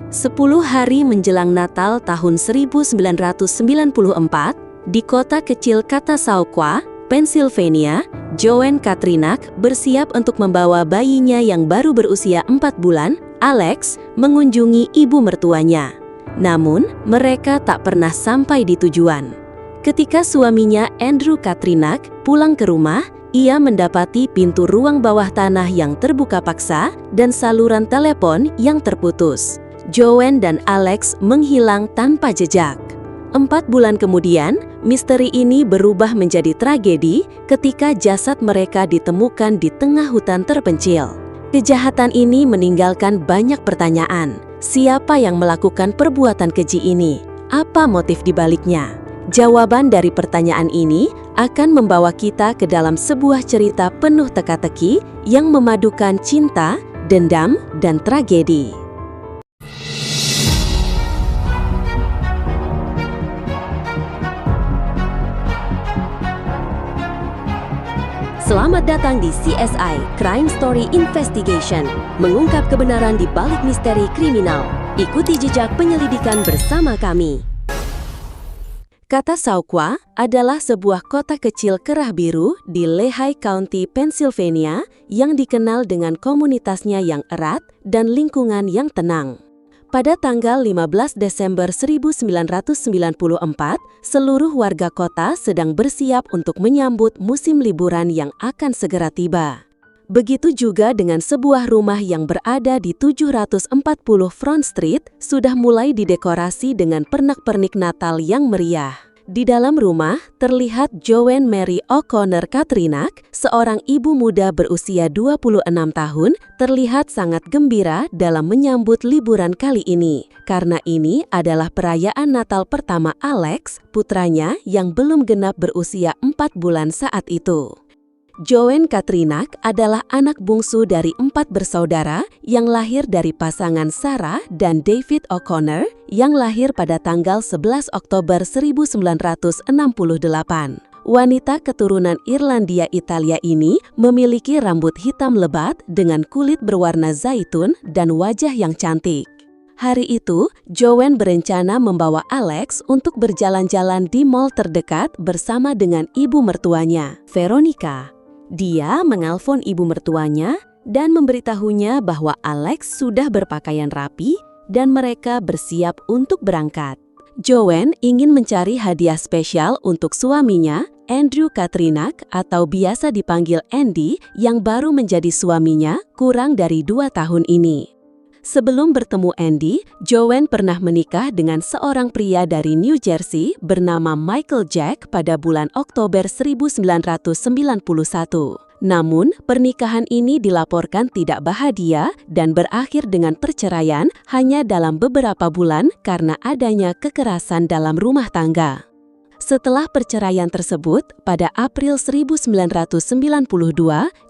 10 hari menjelang Natal tahun 1994, di kota kecil Catasauqua, Pennsylvania, Joanne Katrinak bersiap untuk membawa bayinya yang baru berusia 4 bulan, Alex, mengunjungi ibu mertuanya. Namun, mereka tak pernah sampai di tujuan. Ketika suaminya Andrew Katrinak pulang ke rumah, ia mendapati pintu ruang bawah tanah yang terbuka paksa dan saluran telepon yang terputus. Joanne dan Alex menghilang tanpa jejak. 4 bulan kemudian, misteri ini berubah menjadi tragedi ketika jasad mereka ditemukan di tengah hutan terpencil. Kejahatan ini meninggalkan banyak pertanyaan. Siapa yang melakukan perbuatan keji ini? Apa motif dibaliknya? Jawaban dari pertanyaan ini akan membawa kita ke dalam sebuah cerita penuh teka-teki yang memadukan cinta, dendam, dan tragedi. Selamat datang di CSI, Crime Story Investigation, mengungkap kebenaran di balik misteri kriminal. Ikuti jejak penyelidikan bersama kami. Catasauqua adalah sebuah kota kecil kerah biru di Lehigh County, Pennsylvania, yang dikenal dengan komunitasnya yang erat dan lingkungan yang tenang. Pada tanggal 15 Desember 1994, seluruh warga kota sedang bersiap untuk menyambut musim liburan yang akan segera tiba. Begitu juga dengan sebuah rumah yang berada di 740 Front Street sudah mulai didekorasi dengan pernak-pernik Natal yang meriah. Di dalam rumah, terlihat Joanne Mary O'Connor Katrinak, seorang ibu muda berusia 26 tahun, terlihat sangat gembira dalam menyambut liburan kali ini. Karena ini adalah perayaan Natal pertama Alex, putranya yang belum genap berusia 4 bulan saat itu. Joanne Katrinak adalah anak bungsu dari 4 bersaudara yang lahir dari pasangan Sarah dan David O'Connor yang lahir pada tanggal 11 Oktober 1968. Wanita keturunan Irlandia-Italia ini memiliki rambut hitam lebat dengan kulit berwarna zaitun dan wajah yang cantik. Hari itu, Joanne berencana membawa Alex untuk berjalan-jalan di mall terdekat bersama dengan ibu mertuanya, Veronica. Dia menelpon ibu mertuanya dan memberitahunya bahwa Alex sudah berpakaian rapi dan mereka bersiap untuk berangkat. Joanne ingin mencari hadiah spesial untuk suaminya, Andrew Katrinak atau biasa dipanggil Andy, yang baru menjadi suaminya kurang dari 2 tahun ini. Sebelum bertemu Andy, Joanne pernah menikah dengan seorang pria dari New Jersey bernama Michael Jack pada bulan Oktober 1991. Namun, pernikahan ini dilaporkan tidak bahagia dan berakhir dengan perceraian hanya dalam beberapa bulan karena adanya kekerasan dalam rumah tangga. Setelah perceraian tersebut, pada April 1992,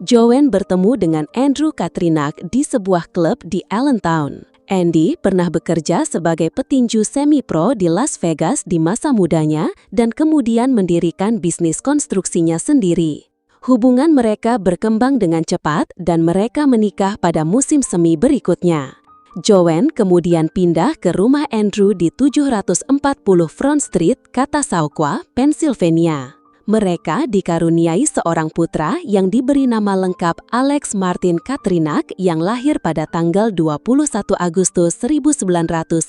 Joanne bertemu dengan Andrew Katrinak di sebuah klub di Allentown. Andy pernah bekerja sebagai petinju semi-pro di Las Vegas di masa mudanya dan kemudian mendirikan bisnis konstruksinya sendiri. Hubungan mereka berkembang dengan cepat dan mereka menikah pada musim semi berikutnya. Joanne kemudian pindah ke rumah Andrew di 740 Front Street, Catasauqua, Pennsylvania. Mereka dikaruniai seorang putra yang diberi nama lengkap Alex Martin Katrinak yang lahir pada tanggal 21 Agustus 1994.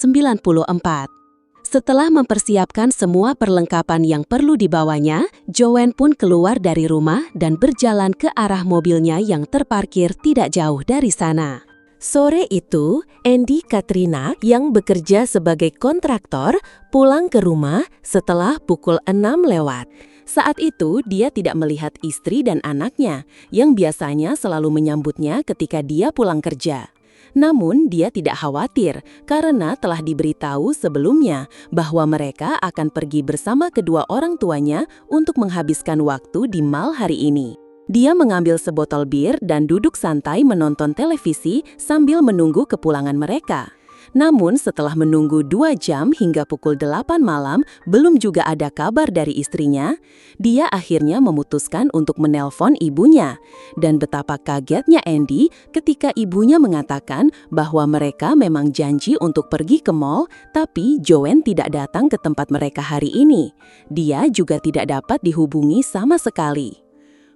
Setelah mempersiapkan semua perlengkapan yang perlu dibawanya, Joanne pun keluar dari rumah dan berjalan ke arah mobilnya yang terparkir tidak jauh dari sana. Sore itu, Andy Katrinak yang bekerja sebagai kontraktor pulang ke rumah setelah pukul 6 lewat. Saat itu, dia tidak melihat istri dan anaknya yang biasanya selalu menyambutnya ketika dia pulang kerja. Namun, dia tidak khawatir karena telah diberitahu sebelumnya bahwa mereka akan pergi bersama kedua orang tuanya untuk menghabiskan waktu di mall hari ini. Dia mengambil sebotol bir dan duduk santai menonton televisi sambil menunggu kepulangan mereka. Namun setelah menunggu 2 jam hingga pukul 8 malam, belum juga ada kabar dari istrinya, dia akhirnya memutuskan untuk menelpon ibunya. Dan betapa kagetnya Andy ketika ibunya mengatakan bahwa mereka memang janji untuk pergi ke mall, tapi Joanne tidak datang ke tempat mereka hari ini. Dia juga tidak dapat dihubungi sama sekali.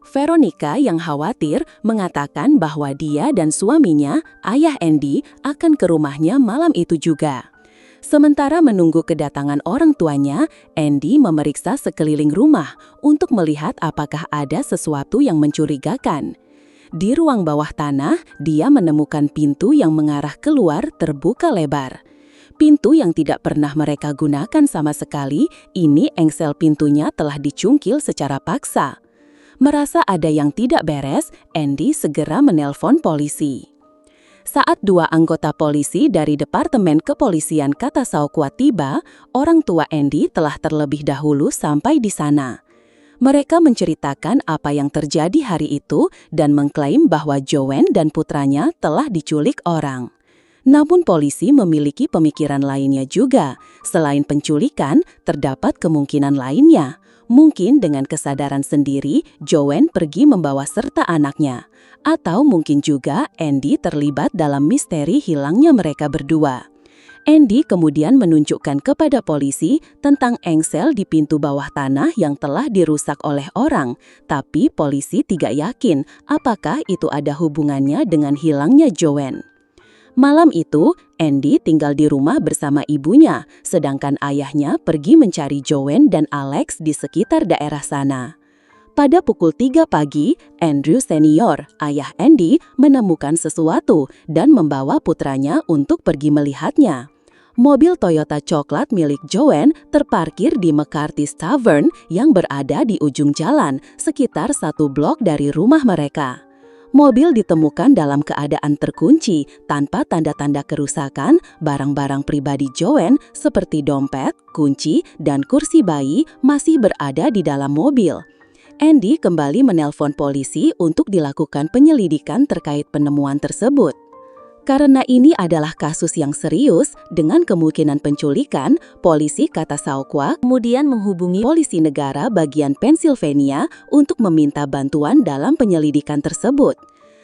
Veronica yang khawatir mengatakan bahwa dia dan suaminya, ayah Andy, akan ke rumahnya malam itu juga. Sementara menunggu kedatangan orang tuanya, Andy memeriksa sekeliling rumah untuk melihat apakah ada sesuatu yang mencurigakan. Di ruang bawah tanah, dia menemukan pintu yang mengarah keluar terbuka lebar. Pintu yang tidak pernah mereka gunakan sama sekali, ini engsel pintunya telah dicungkil secara paksa. Merasa ada yang tidak beres, Andy segera menelpon polisi. Saat 2 anggota polisi dari Departemen Kepolisian Catasaugua tiba, orang tua Andy telah terlebih dahulu sampai di sana. Mereka menceritakan apa yang terjadi hari itu dan mengklaim bahwa Joanne dan putranya telah diculik orang. Namun polisi memiliki pemikiran lainnya juga. Selain penculikan, terdapat kemungkinan lainnya. Mungkin dengan kesadaran sendiri, Joanne pergi membawa serta anaknya. Atau mungkin juga Andy terlibat dalam misteri hilangnya mereka berdua. Andy kemudian menunjukkan kepada polisi tentang engsel di pintu bawah tanah yang telah dirusak oleh orang. Tapi polisi tidak yakin apakah itu ada hubungannya dengan hilangnya Joanne. Malam itu, Andy tinggal di rumah bersama ibunya, sedangkan ayahnya pergi mencari Joanne dan Alex di sekitar daerah sana. Pada pukul 3 pagi, Andrew Senior, ayah Andy, menemukan sesuatu dan membawa putranya untuk pergi melihatnya. Mobil Toyota coklat milik Joanne terparkir di McCarthy's Tavern yang berada di ujung jalan, sekitar 1 blok dari rumah mereka. Mobil ditemukan dalam keadaan terkunci, tanpa tanda-tanda kerusakan. Barang-barang pribadi Joanne seperti dompet, kunci, dan kursi bayi masih berada di dalam mobil. Andy kembali menelpon polisi untuk dilakukan penyelidikan terkait penemuan tersebut. Karena ini adalah kasus yang serius dengan kemungkinan penculikan, polisi Catasaugua kemudian menghubungi polisi negara bagian Pennsylvania untuk meminta bantuan dalam penyelidikan tersebut.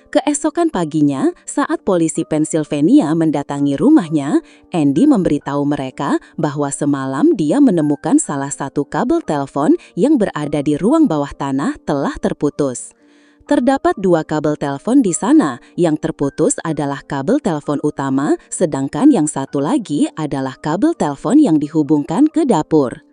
Keesokan paginya, saat polisi Pennsylvania mendatangi rumahnya, Andy memberitahu mereka bahwa semalam dia menemukan salah satu kabel telepon yang berada di ruang bawah tanah telah terputus. Terdapat 2 kabel telepon di sana, yang terputus adalah kabel telepon utama, sedangkan yang satu lagi adalah kabel telepon yang dihubungkan ke dapur.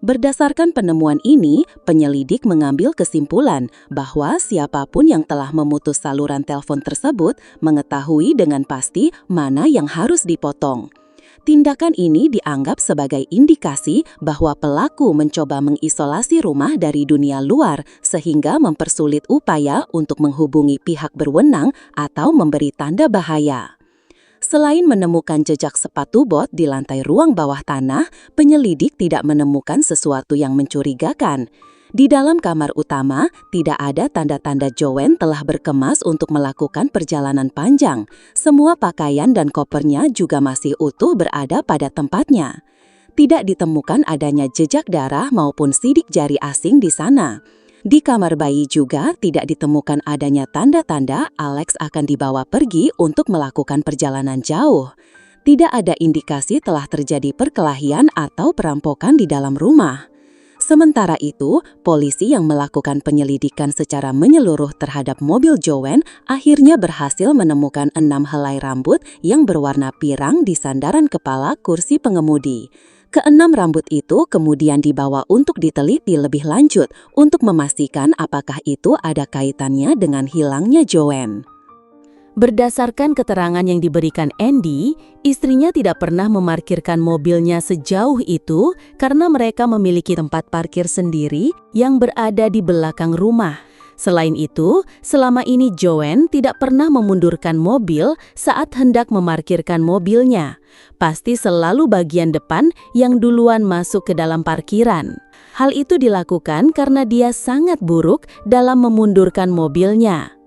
Berdasarkan penemuan ini, penyelidik mengambil kesimpulan bahwa siapapun yang telah memutus saluran telepon tersebut mengetahui dengan pasti mana yang harus dipotong. Tindakan ini dianggap sebagai indikasi bahwa pelaku mencoba mengisolasi rumah dari dunia luar sehingga mempersulit upaya untuk menghubungi pihak berwenang atau memberi tanda bahaya. Selain menemukan jejak sepatu bot di lantai ruang bawah tanah, penyelidik tidak menemukan sesuatu yang mencurigakan. Di dalam kamar utama, tidak ada tanda-tanda Joanne telah berkemas untuk melakukan perjalanan panjang. Semua pakaian dan kopernya juga masih utuh berada pada tempatnya. Tidak ditemukan adanya jejak darah maupun sidik jari asing di sana. Di kamar bayi juga tidak ditemukan adanya tanda-tanda Alex akan dibawa pergi untuk melakukan perjalanan jauh. Tidak ada indikasi telah terjadi perkelahian atau perampokan di dalam rumah. Sementara itu, polisi yang melakukan penyelidikan secara menyeluruh terhadap mobil Joanne akhirnya berhasil menemukan 6 helai rambut yang berwarna pirang di sandaran kepala kursi pengemudi. Keenam rambut itu kemudian dibawa untuk diteliti lebih lanjut untuk memastikan apakah itu ada kaitannya dengan hilangnya Joanne. Berdasarkan keterangan yang diberikan Andy, istrinya tidak pernah memarkirkan mobilnya sejauh itu karena mereka memiliki tempat parkir sendiri yang berada di belakang rumah. Selain itu, selama ini Joanne tidak pernah memundurkan mobil saat hendak memarkirkan mobilnya. Pasti selalu bagian depan yang duluan masuk ke dalam parkiran. Hal itu dilakukan karena dia sangat buruk dalam memundurkan mobilnya.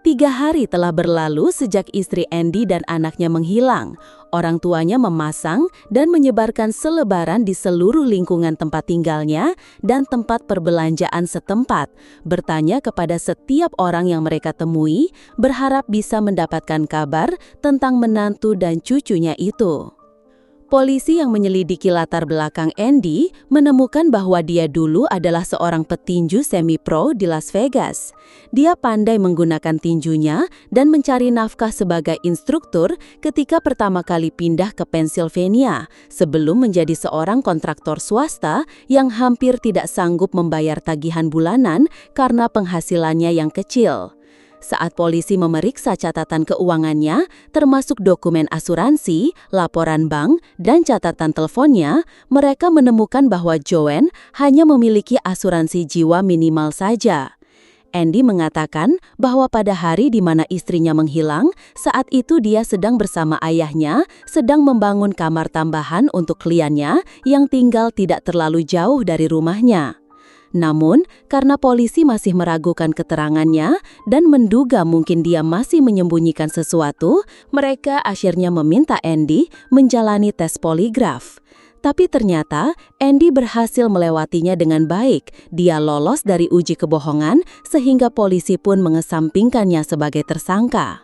3 hari telah berlalu sejak istri Andy dan anaknya menghilang. Orang tuanya memasang dan menyebarkan selebaran di seluruh lingkungan tempat tinggalnya dan tempat perbelanjaan setempat, bertanya kepada setiap orang yang mereka temui, berharap bisa mendapatkan kabar tentang menantu dan cucunya itu. Polisi yang menyelidiki latar belakang Andy menemukan bahwa dia dulu adalah seorang petinju semi-pro di Las Vegas. Dia pandai menggunakan tinjunya dan mencari nafkah sebagai instruktur ketika pertama kali pindah ke Pennsylvania, sebelum menjadi seorang kontraktor swasta yang hampir tidak sanggup membayar tagihan bulanan karena penghasilannya yang kecil. Saat polisi memeriksa catatan keuangannya, termasuk dokumen asuransi, laporan bank, dan catatan teleponnya, mereka menemukan bahwa Joanne hanya memiliki asuransi jiwa minimal saja. Andy mengatakan bahwa pada hari di mana istrinya menghilang, saat itu dia sedang bersama ayahnya, sedang membangun kamar tambahan untuk kliennya yang tinggal tidak terlalu jauh dari rumahnya. Namun, karena polisi masih meragukan keterangannya dan menduga mungkin dia masih menyembunyikan sesuatu, mereka akhirnya meminta Andy menjalani tes poligraf. Tapi ternyata, Andy berhasil melewatinya dengan baik. Dia lolos dari uji kebohongan, sehingga polisi pun mengesampingkannya sebagai tersangka.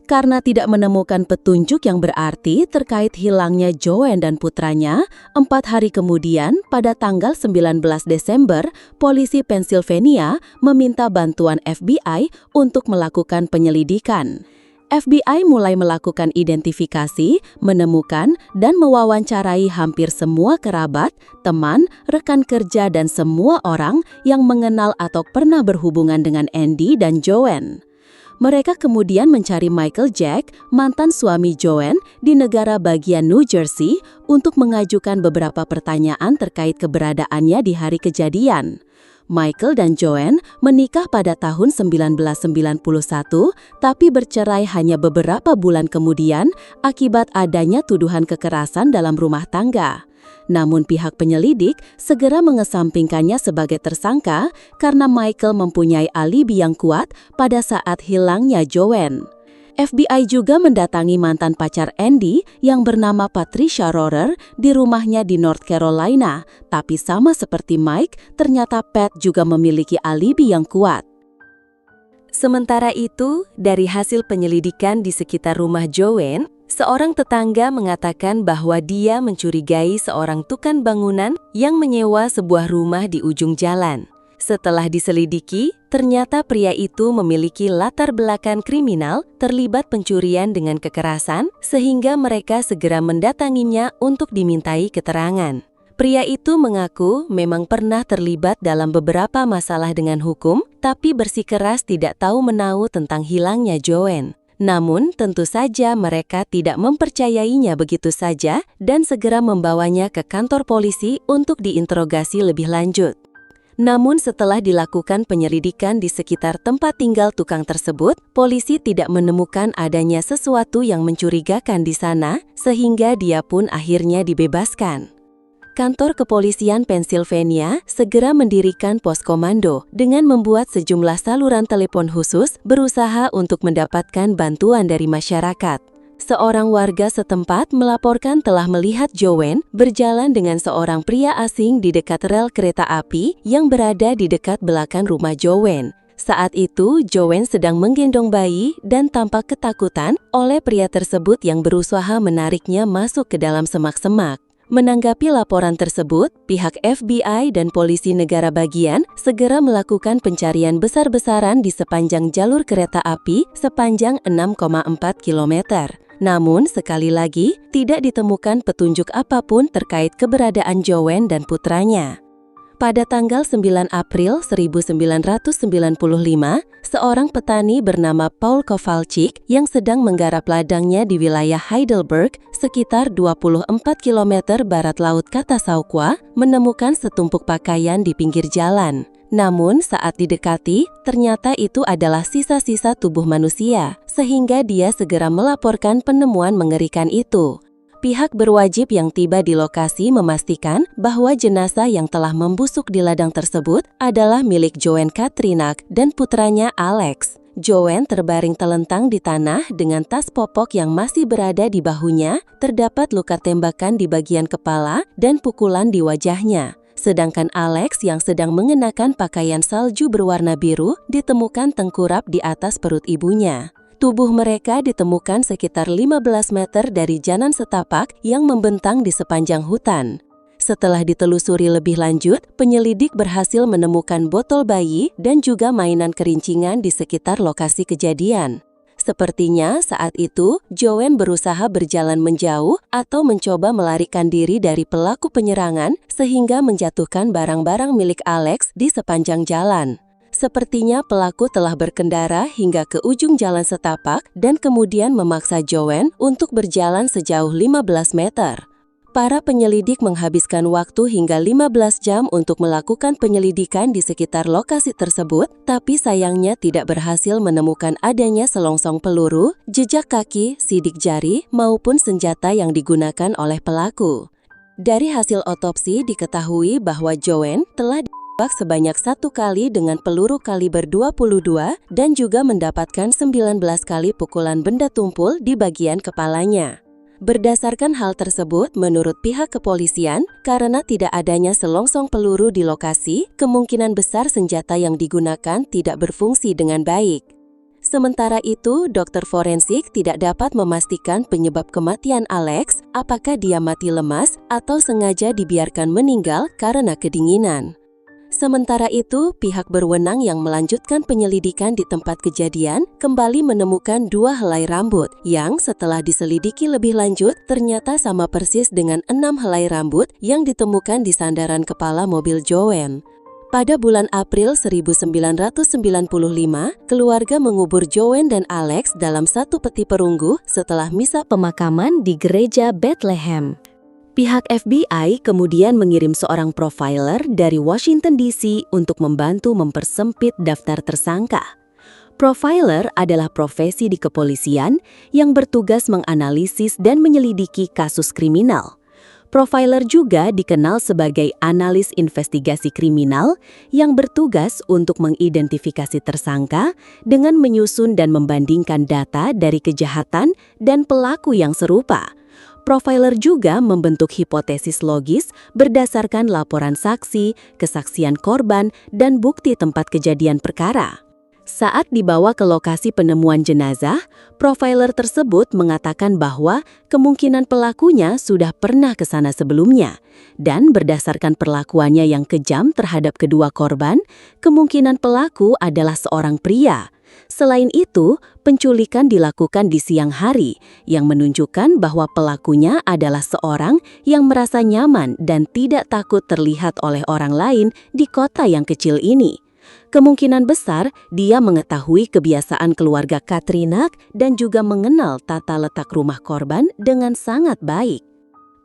Karena tidak menemukan petunjuk yang berarti terkait hilangnya Joanne dan putranya, 4 hari kemudian, pada tanggal 19 Desember, polisi Pennsylvania meminta bantuan FBI untuk melakukan penyelidikan. FBI mulai melakukan identifikasi, menemukan, dan mewawancarai hampir semua kerabat, teman, rekan kerja, dan semua orang yang mengenal atau pernah berhubungan dengan Andy dan Joanne. Mereka kemudian mencari Michael Jack, mantan suami Joanne, di negara bagian New Jersey untuk mengajukan beberapa pertanyaan terkait keberadaannya di hari kejadian. Michael dan Joanne menikah pada tahun 1991, tapi bercerai hanya beberapa bulan kemudian akibat adanya tuduhan kekerasan dalam rumah tangga. Namun pihak penyelidik segera mengesampingkannya sebagai tersangka karena Michael mempunyai alibi yang kuat pada saat hilangnya Joanne. FBI juga mendatangi mantan pacar Andy yang bernama Patricia Rohrer di rumahnya di North Carolina, tapi sama seperti Mike, ternyata Pat juga memiliki alibi yang kuat. Sementara itu, dari hasil penyelidikan di sekitar rumah Joanne, seorang tetangga mengatakan bahwa dia mencurigai seorang tukang bangunan yang menyewa sebuah rumah di ujung jalan. Setelah diselidiki, ternyata pria itu memiliki latar belakang kriminal terlibat pencurian dengan kekerasan, sehingga mereka segera mendatanginya untuk dimintai keterangan. Pria itu mengaku memang pernah terlibat dalam beberapa masalah dengan hukum, tapi bersikeras tidak tahu menahu tentang hilangnya Joanne. Namun, tentu saja mereka tidak mempercayainya begitu saja dan segera membawanya ke kantor polisi untuk diinterogasi lebih lanjut. Namun setelah dilakukan penyelidikan di sekitar tempat tinggal tukang tersebut, polisi tidak menemukan adanya sesuatu yang mencurigakan di sana, sehingga dia pun akhirnya dibebaskan. Kantor kepolisian Pennsylvania segera mendirikan pos komando dengan membuat sejumlah saluran telepon khusus berusaha untuk mendapatkan bantuan dari masyarakat. Seorang warga setempat melaporkan telah melihat Joanne berjalan dengan seorang pria asing di dekat rel kereta api yang berada di dekat belakang rumah Joanne. Saat itu, Joanne sedang menggendong bayi dan tampak ketakutan oleh pria tersebut yang berusaha menariknya masuk ke dalam semak-semak. Menanggapi laporan tersebut, pihak FBI dan polisi negara bagian segera melakukan pencarian besar-besaran di sepanjang jalur kereta api sepanjang 6,4 km. Namun, sekali lagi, tidak ditemukan petunjuk apapun terkait keberadaan Joanne dan putranya. Pada tanggal 9 April 1995, seorang petani bernama Paul Kowalczyk yang sedang menggarap ladangnya di wilayah Heidelberg, sekitar 24 km barat laut Chautauqua, menemukan setumpuk pakaian di pinggir jalan. Namun, saat didekati, ternyata itu adalah sisa-sisa tubuh manusia, sehingga dia segera melaporkan penemuan mengerikan itu. Pihak berwajib yang tiba di lokasi memastikan bahwa jenazah yang telah membusuk di ladang tersebut adalah milik Joanne Katrina dan putranya Alex. Joanne terbaring telentang di tanah dengan tas popok yang masih berada di bahunya, terdapat luka tembakan di bagian kepala dan pukulan di wajahnya. Sedangkan Alex yang sedang mengenakan pakaian salju berwarna biru ditemukan tengkurap di atas perut ibunya. Tubuh mereka ditemukan sekitar 15 meter dari jalan setapak yang membentang di sepanjang hutan. Setelah ditelusuri lebih lanjut, penyelidik berhasil menemukan botol bayi dan juga mainan kerincingan di sekitar lokasi kejadian. Sepertinya saat itu, Joanne berusaha berjalan menjauh atau mencoba melarikan diri dari pelaku penyerangan sehingga menjatuhkan barang-barang milik Alex di sepanjang jalan. Sepertinya pelaku telah berkendara hingga ke ujung jalan setapak dan kemudian memaksa Joanne untuk berjalan sejauh 15 meter. Para penyelidik menghabiskan waktu hingga 15 jam untuk melakukan penyelidikan di sekitar lokasi tersebut, tapi sayangnya tidak berhasil menemukan adanya selongsong peluru, jejak kaki, sidik jari, maupun senjata yang digunakan oleh pelaku. Dari hasil otopsi diketahui bahwa Joanne telah ditembak sebanyak 1 kali dengan peluru kaliber 22 dan juga mendapatkan 19 kali pukulan benda tumpul di bagian kepalanya. Berdasarkan hal tersebut, menurut pihak kepolisian, karena tidak adanya selongsong peluru di lokasi, kemungkinan besar senjata yang digunakan tidak berfungsi dengan baik. Sementara itu, dokter forensik tidak dapat memastikan penyebab kematian Alex, apakah dia mati lemas atau sengaja dibiarkan meninggal karena kedinginan. Sementara itu, pihak berwenang yang melanjutkan penyelidikan di tempat kejadian kembali menemukan 2 helai rambut yang setelah diselidiki lebih lanjut ternyata sama persis dengan 6 helai rambut yang ditemukan di sandaran kepala mobil Joanne. Pada bulan April 1995, keluarga mengubur Joanne dan Alex dalam satu peti perunggu setelah misa pemakaman di gereja Bethlehem. Pihak FBI kemudian mengirim seorang profiler dari Washington DC untuk membantu mempersempit daftar tersangka. Profiler adalah profesi di kepolisian yang bertugas menganalisis dan menyelidiki kasus kriminal. Profiler juga dikenal sebagai analis investigasi kriminal yang bertugas untuk mengidentifikasi tersangka dengan menyusun dan membandingkan data dari kejahatan dan pelaku yang serupa. Profiler juga membentuk hipotesis logis berdasarkan laporan saksi, kesaksian korban, dan bukti tempat kejadian perkara. Saat dibawa ke lokasi penemuan jenazah, profiler tersebut mengatakan bahwa kemungkinan pelakunya sudah pernah ke sana sebelumnya. Dan berdasarkan perlakuannya yang kejam terhadap kedua korban, kemungkinan pelaku adalah seorang pria. Selain itu, penculikan dilakukan di siang hari, yang menunjukkan bahwa pelakunya adalah seorang yang merasa nyaman dan tidak takut terlihat oleh orang lain di kota yang kecil ini. Kemungkinan besar dia mengetahui kebiasaan keluarga Katrina dan juga mengenal tata letak rumah korban dengan sangat baik.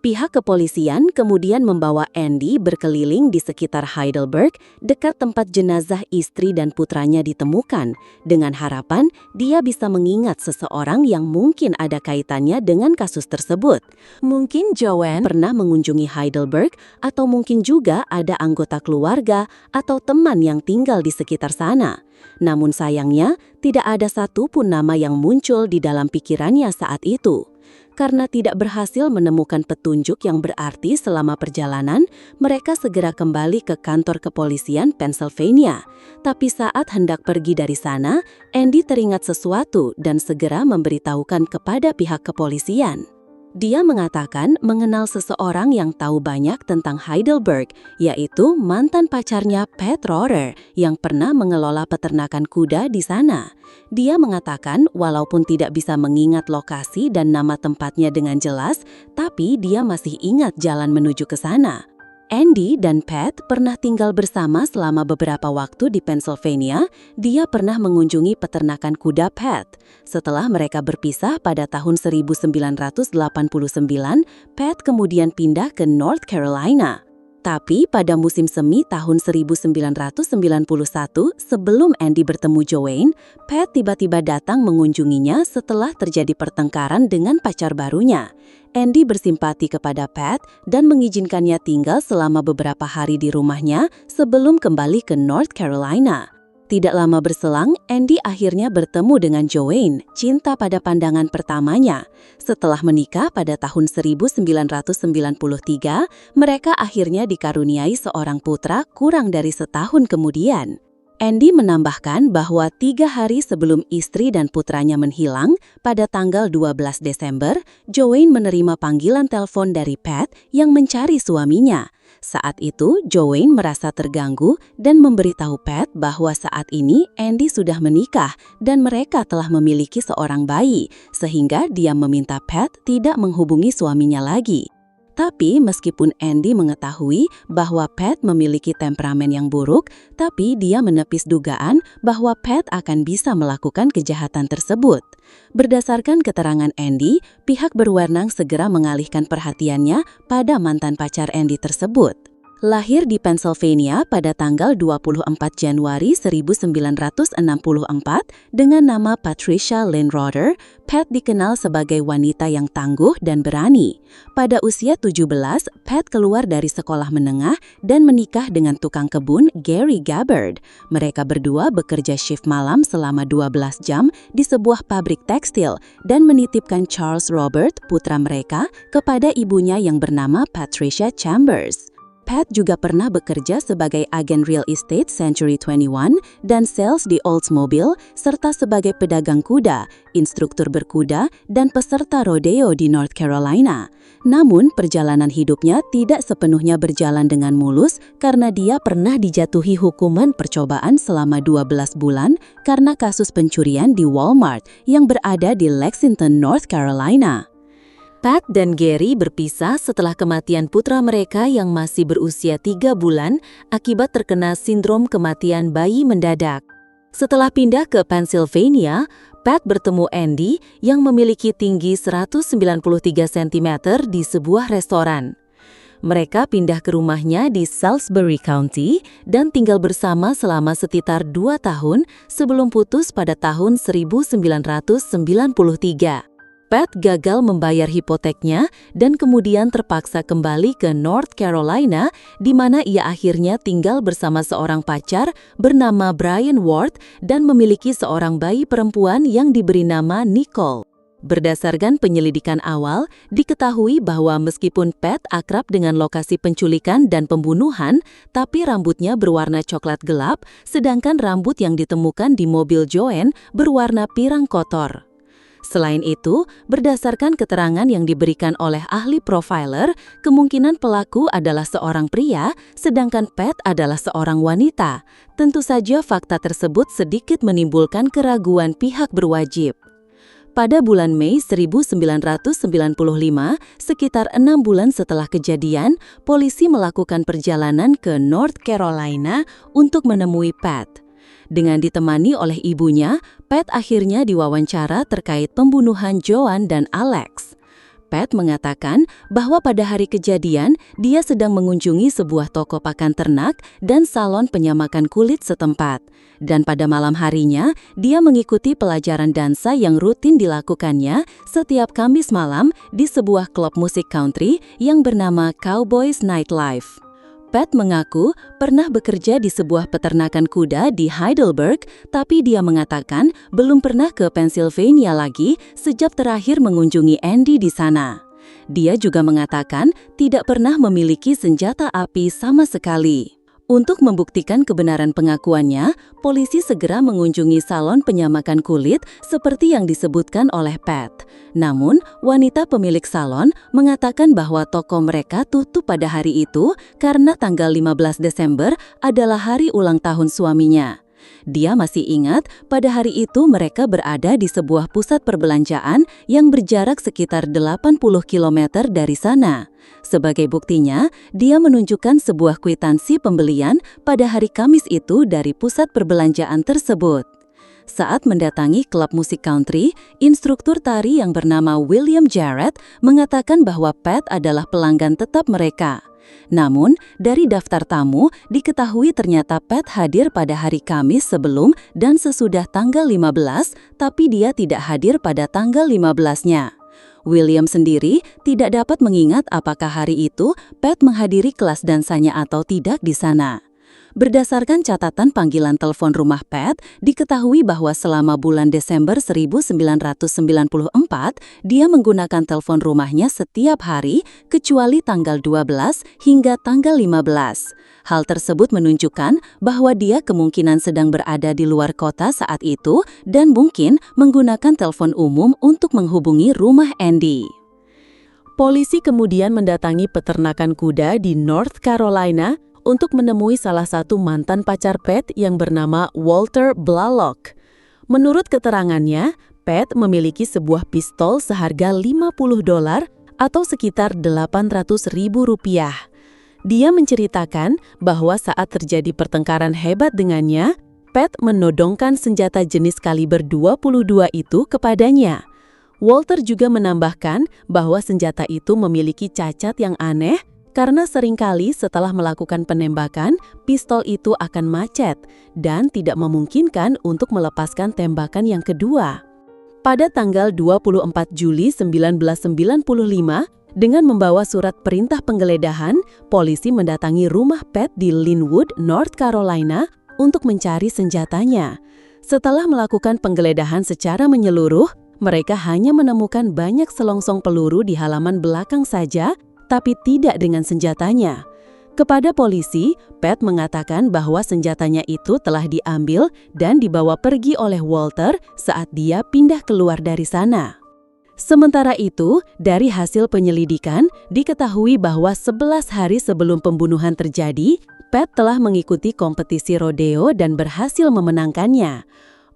Pihak kepolisian kemudian membawa Andy berkeliling di sekitar Heidelberg dekat tempat jenazah istri dan putranya ditemukan, dengan harapan dia bisa mengingat seseorang yang mungkin ada kaitannya dengan kasus tersebut. Mungkin Joanne pernah mengunjungi Heidelberg atau mungkin juga ada anggota keluarga atau teman yang tinggal di sekitar sana. Namun sayangnya, tidak ada satupun nama yang muncul di dalam pikirannya saat itu. Karena tidak berhasil menemukan petunjuk yang berarti selama perjalanan, mereka segera kembali ke kantor kepolisian Pennsylvania. Tapi saat hendak pergi dari sana, Andy teringat sesuatu dan segera memberitahukan kepada pihak kepolisian. Dia mengatakan mengenal seseorang yang tahu banyak tentang Heidelberg, yaitu mantan pacarnya Pat Rohrer yang pernah mengelola peternakan kuda di sana. Dia mengatakan walaupun tidak bisa mengingat lokasi dan nama tempatnya dengan jelas, tapi dia masih ingat jalan menuju ke sana. Andy dan Pat pernah tinggal bersama selama beberapa waktu di Pennsylvania. Dia pernah mengunjungi peternakan kuda Pat. Setelah mereka berpisah pada tahun 1989, Pat kemudian pindah ke North Carolina. Tapi pada musim semi tahun 1991, sebelum Andy bertemu Joanne, Pat tiba-tiba datang mengunjunginya setelah terjadi pertengkaran dengan pacar barunya. Andy bersimpati kepada Pat dan mengizinkannya tinggal selama beberapa hari di rumahnya sebelum kembali ke North Carolina. Tidak lama berselang, Andy akhirnya bertemu dengan Joanne, cinta pada pandangan pertamanya. Setelah menikah pada tahun 1993, mereka akhirnya dikaruniai seorang putra kurang dari setahun kemudian. Andy menambahkan bahwa 3 hari sebelum istri dan putranya menghilang, pada tanggal 12 Desember, Joanne menerima panggilan telepon dari Pat yang mencari suaminya. Saat itu, Joanne merasa terganggu dan memberitahu Pat bahwa saat ini Andy sudah menikah dan mereka telah memiliki seorang bayi, sehingga dia meminta Pat tidak menghubungi suaminya lagi. Tapi meskipun Andy mengetahui bahwa Pat memiliki temperamen yang buruk, tapi dia menepis dugaan bahwa Pat akan bisa melakukan kejahatan tersebut. Berdasarkan keterangan Andy, pihak berwenang segera mengalihkan perhatiannya pada mantan pacar Andy tersebut. Lahir di Pennsylvania pada tanggal 24 Januari 1964 dengan nama Patricia Lynn Roeder, Pat dikenal sebagai wanita yang tangguh dan berani. Pada usia 17, Pat keluar dari sekolah menengah dan menikah dengan tukang kebun Gary Gabbard. Mereka berdua bekerja shift malam selama 12 jam di sebuah pabrik tekstil dan menitipkan Charles Robert, putra mereka, kepada ibunya yang bernama Patricia Chambers. Pat juga pernah bekerja sebagai agen real estate Century 21 dan sales di Oldsmobile, serta sebagai pedagang kuda, instruktur berkuda, dan peserta rodeo di North Carolina. Namun, perjalanan hidupnya tidak sepenuhnya berjalan dengan mulus karena dia pernah dijatuhi hukuman percobaan selama 12 bulan karena kasus pencurian di Walmart yang berada di Lexington, North Carolina. Pat dan Gary berpisah setelah kematian putra mereka yang masih berusia 3 bulan akibat terkena sindrom kematian bayi mendadak. Setelah pindah ke Pennsylvania, Pat bertemu Andy yang memiliki tinggi 193 cm di sebuah restoran. Mereka pindah ke rumahnya di Salisbury County dan tinggal bersama selama sekitar 2 tahun sebelum putus pada tahun 1993. Pat gagal membayar hipoteknya dan kemudian terpaksa kembali ke North Carolina, di mana ia akhirnya tinggal bersama seorang pacar bernama Brian Ward dan memiliki seorang bayi perempuan yang diberi nama Nicole. Berdasarkan penyelidikan awal, diketahui bahwa meskipun Pat akrab dengan lokasi penculikan dan pembunuhan, tapi rambutnya berwarna coklat gelap, sedangkan rambut yang ditemukan di mobil Joanne berwarna pirang kotor. Selain itu, berdasarkan keterangan yang diberikan oleh ahli profiler, kemungkinan pelaku adalah seorang pria, sedangkan Pat adalah seorang wanita. Tentu saja fakta tersebut sedikit menimbulkan keraguan pihak berwajib. Pada bulan Mei 1995, sekitar 6 bulan setelah kejadian, polisi melakukan perjalanan ke North Carolina untuk menemui Pat. Dengan ditemani oleh ibunya, Pat akhirnya diwawancara terkait pembunuhan Joan dan Alex. Pat mengatakan bahwa pada hari kejadian, dia sedang mengunjungi sebuah toko pakan ternak dan salon penyamakan kulit setempat. Dan pada malam harinya, dia mengikuti pelajaran dansa yang rutin dilakukannya setiap Kamis malam di sebuah klub musik country yang bernama Cowboys Nightlife. Pat mengaku pernah bekerja di sebuah peternakan kuda di Heidelberg, tapi dia mengatakan belum pernah ke Pennsylvania lagi sejak terakhir mengunjungi Andy di sana. Dia juga mengatakan tidak pernah memiliki senjata api sama sekali. Untuk membuktikan kebenaran pengakuannya, polisi segera mengunjungi salon penyamakan kulit seperti yang disebutkan oleh Pat. Namun, wanita pemilik salon mengatakan bahwa toko mereka tutup pada hari itu karena tanggal 15 Desember adalah hari ulang tahun suaminya. Dia masih ingat pada hari itu mereka berada di sebuah pusat perbelanjaan yang berjarak sekitar 80 km dari sana. Sebagai buktinya, dia menunjukkan sebuah kwitansi pembelian pada hari Kamis itu dari pusat perbelanjaan tersebut. Saat mendatangi klub musik country, instruktur tari yang bernama William Jarrett mengatakan bahwa Pat adalah pelanggan tetap mereka. Namun, dari daftar tamu, diketahui ternyata Pat hadir pada hari Kamis sebelum dan sesudah tanggal 15, tapi dia tidak hadir pada tanggal 15-nya. William sendiri tidak dapat mengingat apakah hari itu Pat menghadiri kelas dansanya atau tidak di sana. Berdasarkan catatan panggilan telepon rumah Pat, diketahui bahwa selama bulan Desember 1994, dia menggunakan telepon rumahnya setiap hari kecuali tanggal 12 hingga tanggal 15. Hal tersebut menunjukkan bahwa dia kemungkinan sedang berada di luar kota saat itu dan mungkin menggunakan telepon umum untuk menghubungi rumah Andy. Polisi kemudian mendatangi peternakan kuda di North Carolina untuk menemui salah satu mantan pacar Pat yang bernama Walter Blalock. Menurut keterangannya, Pat memiliki sebuah pistol seharga $50 atau sekitar Rp800.000. Dia menceritakan bahwa saat terjadi pertengkaran hebat dengannya, Pat menodongkan senjata jenis kaliber 22 itu kepadanya. Walter juga menambahkan bahwa senjata itu memiliki cacat yang aneh karena seringkali setelah melakukan penembakan, pistol itu akan macet dan tidak memungkinkan untuk melepaskan tembakan yang kedua. Pada tanggal 24 Juli 1995, dengan membawa surat perintah penggeledahan, polisi mendatangi rumah Pat di Linwood, North Carolina untuk mencari senjatanya. Setelah melakukan penggeledahan secara menyeluruh, mereka hanya menemukan banyak selongsong peluru di halaman belakang saja, tapi tidak dengan senjatanya. Kepada polisi, Pat mengatakan bahwa senjatanya itu telah diambil dan dibawa pergi oleh Walter saat dia pindah keluar dari sana. Sementara itu, dari hasil penyelidikan, diketahui bahwa 11 hari sebelum pembunuhan terjadi, Pat telah mengikuti kompetisi rodeo dan berhasil memenangkannya.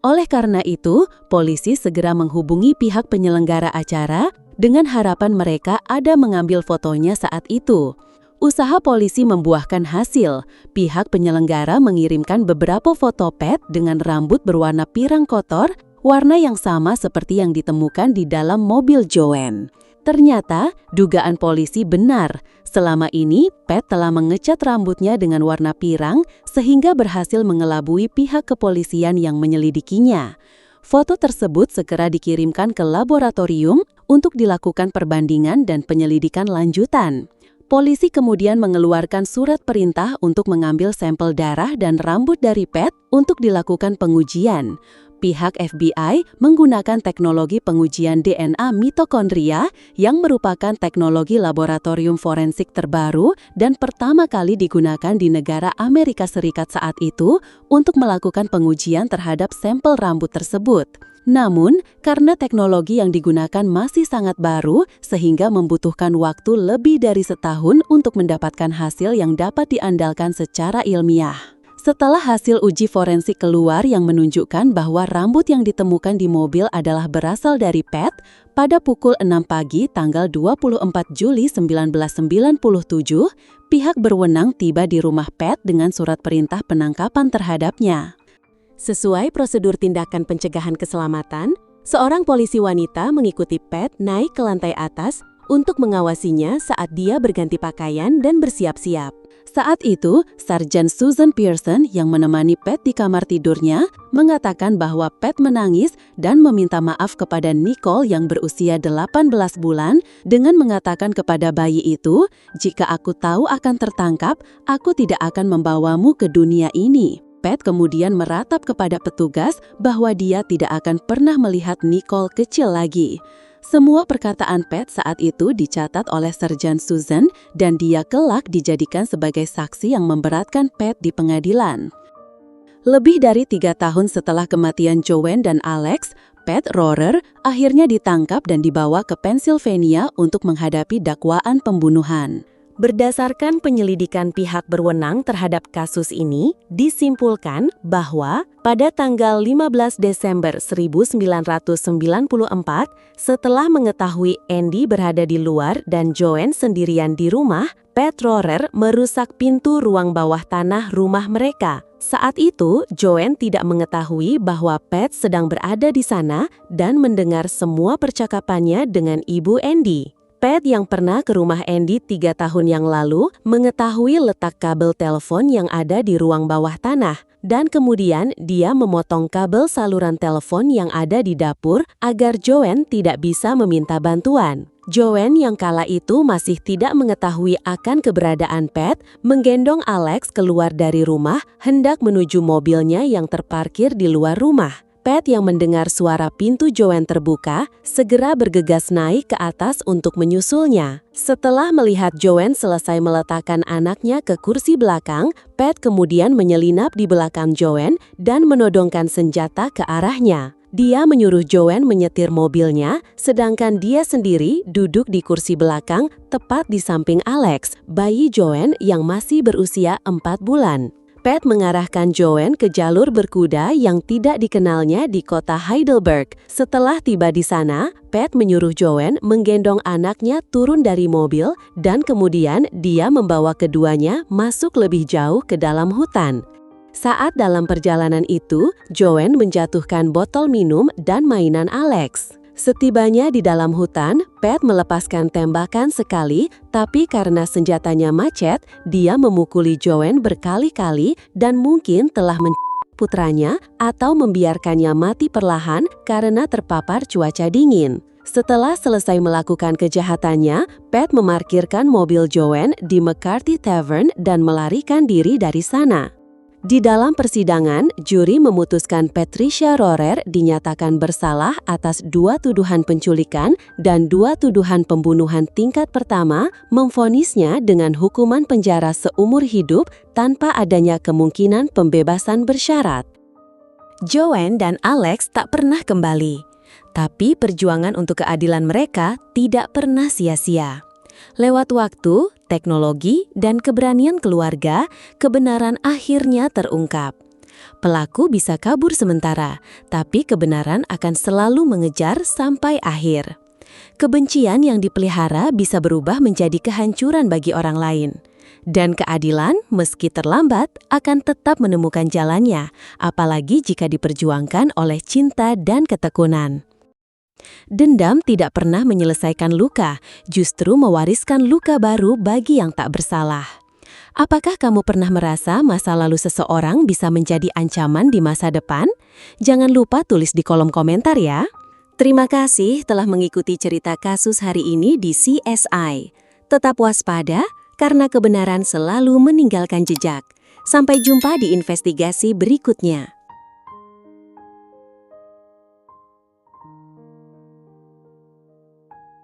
Oleh karena itu, polisi segera menghubungi pihak penyelenggara acara dengan harapan mereka ada mengambil fotonya saat itu. Usaha polisi membuahkan hasil. Pihak penyelenggara mengirimkan beberapa foto Pat dengan rambut berwarna pirang kotor, warna yang sama seperti yang ditemukan di dalam mobil Joanne. Ternyata, dugaan polisi benar. Selama ini, Pat telah mengecat rambutnya dengan warna pirang sehingga berhasil mengelabui pihak kepolisian yang menyelidikinya. Foto tersebut segera dikirimkan ke laboratorium untuk dilakukan perbandingan dan penyelidikan lanjutan. Polisi kemudian mengeluarkan surat perintah untuk mengambil sampel darah dan rambut dari Pat untuk dilakukan pengujian. Pihak FBI menggunakan teknologi pengujian DNA mitokondria yang merupakan teknologi laboratorium forensik terbaru dan pertama kali digunakan di negara Amerika Serikat saat itu untuk melakukan pengujian terhadap sampel rambut tersebut. Namun, karena teknologi yang digunakan masih sangat baru, sehingga membutuhkan waktu lebih dari setahun untuk mendapatkan hasil yang dapat diandalkan secara ilmiah. Setelah hasil uji forensik keluar yang menunjukkan bahwa rambut yang ditemukan di mobil adalah berasal dari Pat, pada pukul 6 pagi tanggal 24 Juli 1997, pihak berwenang tiba di rumah Pat dengan surat perintah penangkapan terhadapnya. Sesuai prosedur tindakan pencegahan keselamatan, seorang polisi wanita mengikuti Pat naik ke lantai atas untuk mengawasinya saat dia berganti pakaian dan bersiap-siap. Saat itu, Sarjan Susan Pearson yang menemani Pat di kamar tidurnya mengatakan bahwa Pat menangis dan meminta maaf kepada Nicole yang berusia 18 bulan dengan mengatakan kepada bayi itu, "Jika aku tahu akan tertangkap, aku tidak akan membawamu ke dunia ini." Pat kemudian meratap kepada petugas bahwa dia tidak akan pernah melihat Nicole kecil lagi. Semua perkataan Pat saat itu dicatat oleh Sarjan Susan dan dia kelak dijadikan sebagai saksi yang memberatkan Pat di pengadilan. Lebih dari 3 tahun setelah kematian Joanne dan Alex, Pat Rohrer akhirnya ditangkap dan dibawa ke Pennsylvania untuk menghadapi dakwaan pembunuhan. Berdasarkan penyelidikan pihak berwenang terhadap kasus ini, disimpulkan bahwa pada tanggal 15 Desember 1994, setelah mengetahui Andy berada di luar dan Joanne sendirian di rumah, Pat Rohrer merusak pintu ruang bawah tanah rumah mereka. Saat itu, Joanne tidak mengetahui bahwa Pat sedang berada di sana dan mendengar semua percakapannya dengan ibu Andy. Pat yang pernah ke rumah Andy 3 tahun yang lalu mengetahui letak kabel telepon yang ada di ruang bawah tanah dan kemudian dia memotong kabel saluran telepon yang ada di dapur agar Joanne tidak bisa meminta bantuan. Joanne yang kala itu masih tidak mengetahui akan keberadaan Pat, menggendong Alex keluar dari rumah hendak menuju mobilnya yang terparkir di luar rumah. Pat yang mendengar suara pintu Joanne terbuka, segera bergegas naik ke atas untuk menyusulnya. Setelah melihat Joanne selesai meletakkan anaknya ke kursi belakang, Pat kemudian menyelinap di belakang Joanne dan menodongkan senjata ke arahnya. Dia menyuruh Joanne menyetir mobilnya, sedangkan dia sendiri duduk di kursi belakang tepat di samping Alex, bayi Joanne yang masih berusia 4 bulan. Pat mengarahkan Joanne ke jalur berkuda yang tidak dikenalnya di kota Heidelberg. Setelah tiba di sana, Pat menyuruh Joanne menggendong anaknya turun dari mobil dan kemudian dia membawa keduanya masuk lebih jauh ke dalam hutan. Saat dalam perjalanan itu, Joanne menjatuhkan botol minum dan mainan Alex. Setibanya di dalam hutan, Pat melepaskan tembakan sekali, tapi karena senjatanya macet, dia memukuli Joanne berkali-kali dan mungkin telah putranya atau membiarkannya mati perlahan karena terpapar cuaca dingin. Setelah selesai melakukan kejahatannya, Pat memarkirkan mobil Joanne di McCarthy Tavern dan melarikan diri dari sana. Di dalam persidangan, juri memutuskan Patricia Rohrer dinyatakan bersalah atas 2 tuduhan penculikan dan 2 tuduhan pembunuhan tingkat pertama, memvonisnya dengan hukuman penjara seumur hidup tanpa adanya kemungkinan pembebasan bersyarat. Joanne dan Alex tak pernah kembali, tapi perjuangan untuk keadilan mereka tidak pernah sia-sia. Lewat waktu, teknologi, dan keberanian keluarga, kebenaran akhirnya terungkap. Pelaku bisa kabur sementara, tapi kebenaran akan selalu mengejar sampai akhir. Kebencian yang dipelihara bisa berubah menjadi kehancuran bagi orang lain. Dan keadilan, meski terlambat, akan tetap menemukan jalannya, apalagi jika diperjuangkan oleh cinta dan ketekunan. Dendam tidak pernah menyelesaikan luka, justru mewariskan luka baru bagi yang tak bersalah. Apakah kamu pernah merasa masa lalu seseorang bisa menjadi ancaman di masa depan? Jangan lupa tulis di kolom komentar ya. Terima kasih telah mengikuti cerita kasus hari ini di CSI. Tetap waspada, karena kebenaran selalu meninggalkan jejak. Sampai jumpa di investigasi berikutnya.